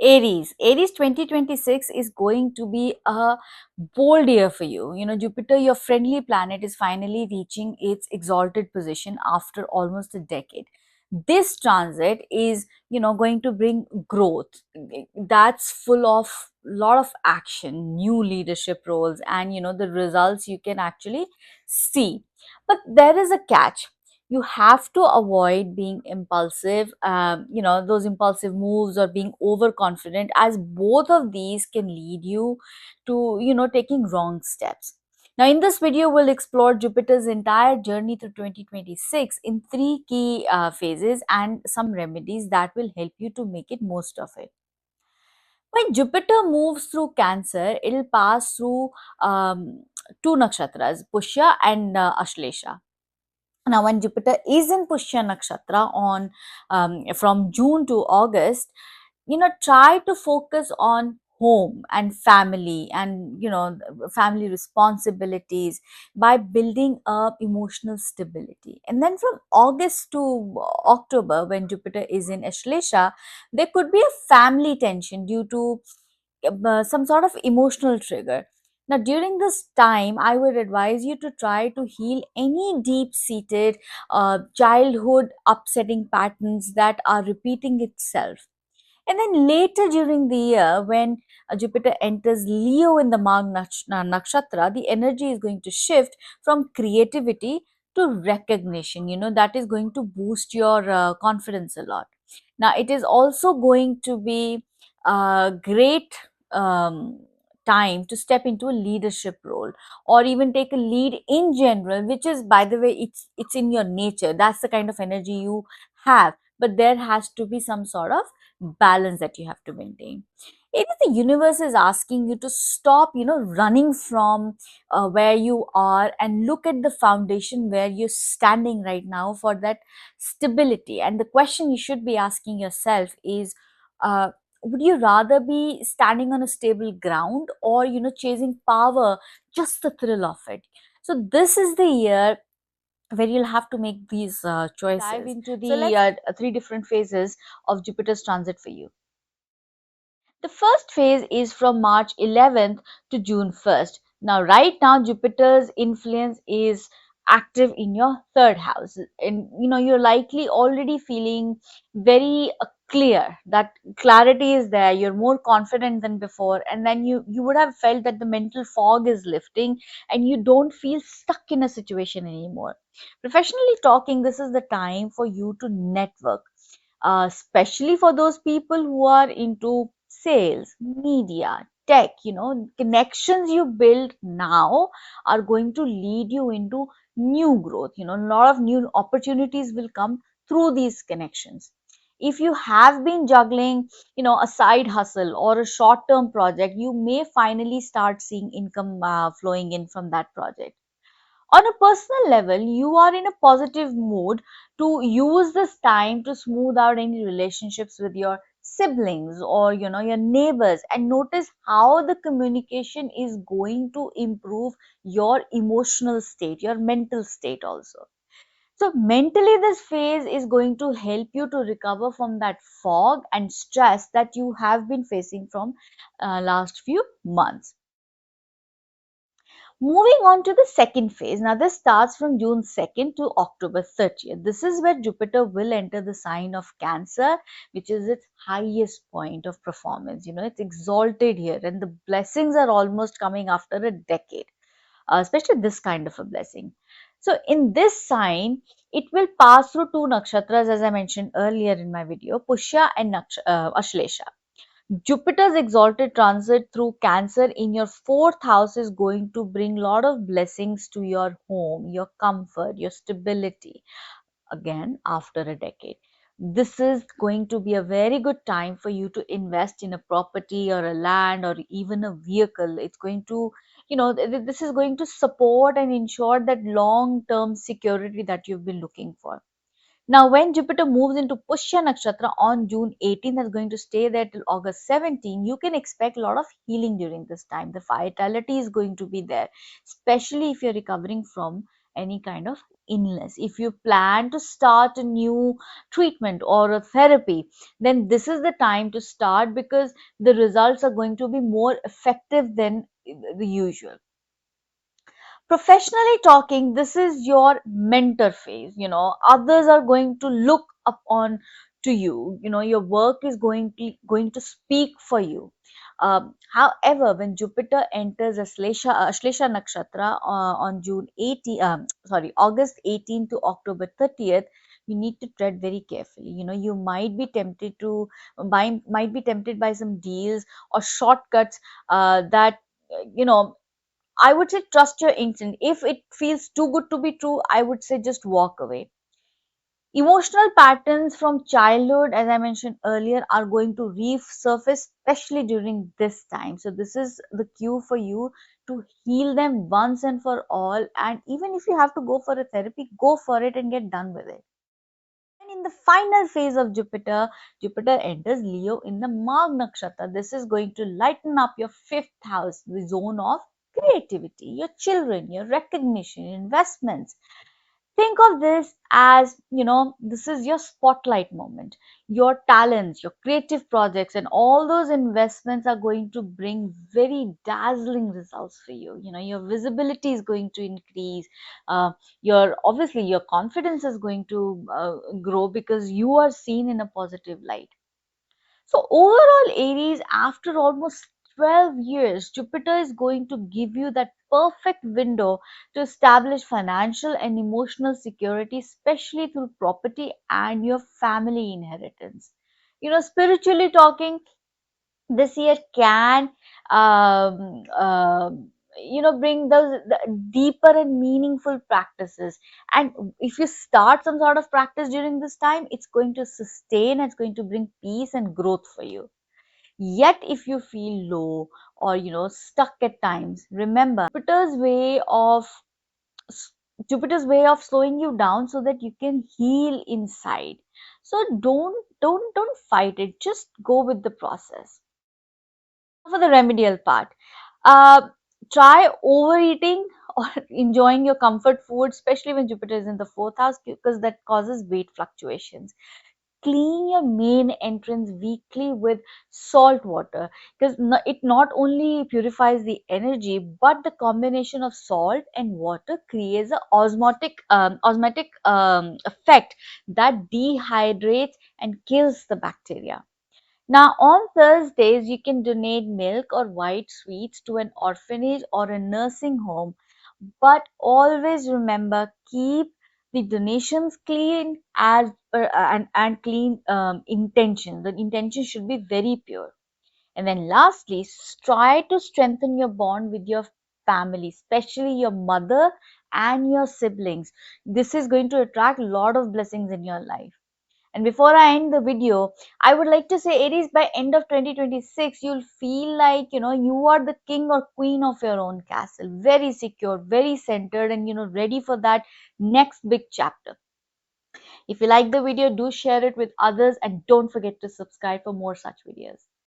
Aries 2026 is going to be a bold year for you. You know, Jupiter, your friendly planet, is finally reaching its exalted position after almost a decade. This transit is, going to bring growth that's full of lot of action, new leadership roles, and the results you can actually see. But there is a catch. You have to avoid being impulsive, those impulsive moves or being overconfident, as both of these can lead you to taking wrong steps. Now in this video we'll explore Jupiter's entire journey through 2026 in three key phases and some remedies that will help you to make it most of it. When Jupiter moves through Cancer, it'll pass through two nakshatras, Pushya and Ashlesha. Now, when Jupiter is in Pushya Nakshatra on from June to August, try to focus on home and family and family responsibilities by building up emotional stability. And then from August to October, when Jupiter is in Ashlesha, there could be a family tension due to some sort of emotional trigger. Now, during this time, I would advise you to try to heal any deep seated childhood upsetting patterns that are repeating itself. And then later during the year, when Jupiter enters Leo in the Nakshatra, the energy is going to shift from creativity to recognition. That is going to boost your confidence a lot. Now, it is also going to be a great um, time to step into a leadership role or even take a lead in general, which is, by the way, it's in your nature. That's the kind of energy you have. But there has to be some sort of balance that you have to maintain. If the universe is asking you to stop running from where you are and look at the foundation where you're standing right now for that stability, and the question you should be asking yourself is, would you rather be standing on a stable ground or chasing power, just the thrill of it? So this is the year where you'll have to make these choices. Dive into the three different phases of Jupiter's transit for you. The first phase is from March 11th to June 1st. Now, right now, Jupiter's influence is active in your third house, and you're likely already feeling very clear. That clarity is there. You're more confident than before, and then you would have felt that the mental fog is lifting, and you don't feel stuck in a situation anymore. Professionally talking, this is the time for you to network, especially for those people who are into sales, media, tech. Connections you build now are going to lead you into new growth. A lot of new opportunities will come through these connections. If you have been juggling, a side hustle or a short term project, you may finally start seeing income flowing in from that project. On a personal level, you are in a positive mood to use this time to smooth out any relationships with your siblings or your neighbors, and notice how the communication is going to improve your emotional state, your mental state also. So mentally, this phase is going to help you to recover from that fog and stress that you have been facing from last few months. Moving on to the second phase. Now, this starts from June 2nd to October 30th. This is where Jupiter will enter the sign of Cancer, which is its highest point of performance. It's exalted here, and the blessings are almost coming after a decade, especially this kind of a blessing. So, in this sign, it will pass through two nakshatras, as I mentioned earlier in my video, Pushya and Ashlesha. Jupiter's exalted transit through Cancer in your fourth house is going to bring a lot of blessings to your home, your comfort, your stability. Again, after a decade, this is going to be a very good time for you to invest in a property or a land or even a vehicle. It's going to, this is going to support and ensure that long term security that you've been looking for. Now, when Jupiter moves into Pushya Nakshatra on June 18th, that's going to stay there till August 17th, you can expect a lot of healing during this time. The vitality is going to be there, especially if you're recovering from any kind of illness. If you plan to start a new treatment or a therapy, then this is the time to start, because the results are going to be more effective than the usual. Professionally talking, this is your mentor phase. Others are going to look up on to you. Your work is going to speak for you. However, when Jupiter enters Ashlesha Nakshatra on June 18, sorry, August 18 to October 30th, you need to tread very carefully. You might be tempted by some deals or shortcuts that I would say trust your instinct. If it feels too good to be true, I would say just walk away. Emotional patterns from childhood, as I mentioned earlier, are going to resurface, especially during this time. So, this is the cue for you to heal them once and for all. And even if you have to go for a therapy, go for it and get done with it. And in the final phase of Jupiter, Jupiter enters Leo in the Magh Nakshatra. This is going to lighten up your fifth house, the zone of creativity, your children, your recognition, investments. Think of this as, this is your spotlight moment. Your talents, your creative projects, and all those investments are going to bring very dazzling results for you. Your visibility is going to increase. Your confidence is going to grow, because you are seen in a positive light. So overall, Aries, after almost 12 years, Jupiter is going to give you that perfect window to establish financial and emotional security, especially through property and your family inheritance. Spiritually talking, this year can um, um, bring those deeper and meaningful practices. And if you start some sort of practice during this time, it's going to sustain, it's going to bring peace and growth for you. Yet, if you feel low or stuck at times, remember Jupiter's way of slowing you down so that you can heal inside. So don't fight it. Just go with the process. For the remedial part, uh, try overeating or enjoying your comfort food, especially when Jupiter is in the fourth house, because that causes weight fluctuations. Clean your main entrance weekly with salt water, because it not only purifies the energy, but the combination of salt and water creates a osmotic effect that dehydrates and kills the bacteria. Now, on Thursdays, you can donate milk or white sweets to an orphanage or a nursing home. But always remember, keep the donations clean as and clean intention. The intention should be very pure. And then lastly, try to strengthen your bond with your family, especially your mother and your siblings. This is going to attract a lot of blessings in your life. And before I end the video, I would like to say, Aries, by end of 2026, you'll feel like, you are the king or queen of your own castle, very secure, very centered, and, ready for that next big chapter. If you like the video, do share it with others, and don't forget to subscribe for more such videos.